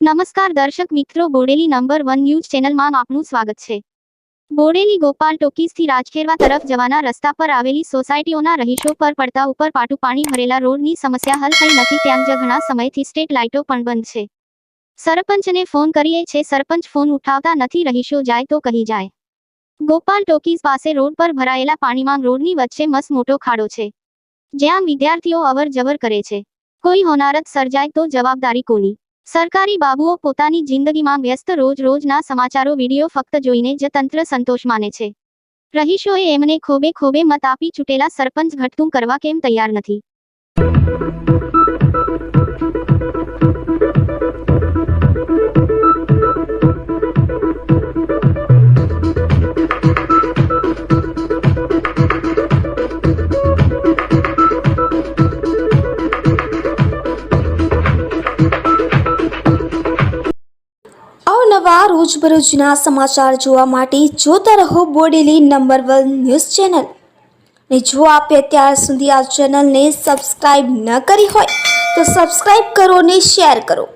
નમસ્કાર દર્શક મિત્રો, બોડેલી નંબર 1 ન્યૂઝ ચેનલમાં આપનું સ્વાગત છે। બોડેલી ગોપાલ ટોકીઝથી રાજખેરવા તરફ જવાના રસ્તા પર આવેલી સોસાયટીઓના રહીશો પર પડતા ઉપર પાટું પાણી ભરેલા રોડની સમસ્યા હલ થઈ નથી। ત્યાં જ ઘણા સમયથી સ્ટ્રીટ લાઇટો પણ બંધ છે। સરપંચને ફોન કરીએ છે, સરપંચ ફોન ઉઠાવતા નથી। રહીશો જાય તો કહી જાય। ગોપાલ ટોકીઝ પાસે રોડ પર ભરાયેલા પાણીમાં રોડની વચ્ચે મસ્ત મોટો ખાડો છે, જ્યાં વિદ્યાર્થીઓ અવર જવર કરે છે। કોઈ હોનારત સર્જાય તો જવાબદારી કોની? સરકારી બાબુઓ પોતાની જિંદગીમાં વ્યસ્ત, રોજ-રોજના સમાચારો વિડીયો ફક્ત જોઈને જ તંત્ર સંતોષ માને છે। રહીશોએ એમને ખોબે ખોબે મત આપી ચૂંટેલા સરપંચ ઘટતું કરવા કેમ તૈયાર નથી? અવનવા રોજબરોજના સમાચાર જોવા માટે જોતા રહો બોડેલી નંબર 1 ન્યૂઝ ચેનલ। ને જો આપે અત્યાર સુધી આ ચેનલને સબસ્ક્રાઇબ ન કરી હોય તો સબસ્ક્રાઇબ કરો અને શેર કરો।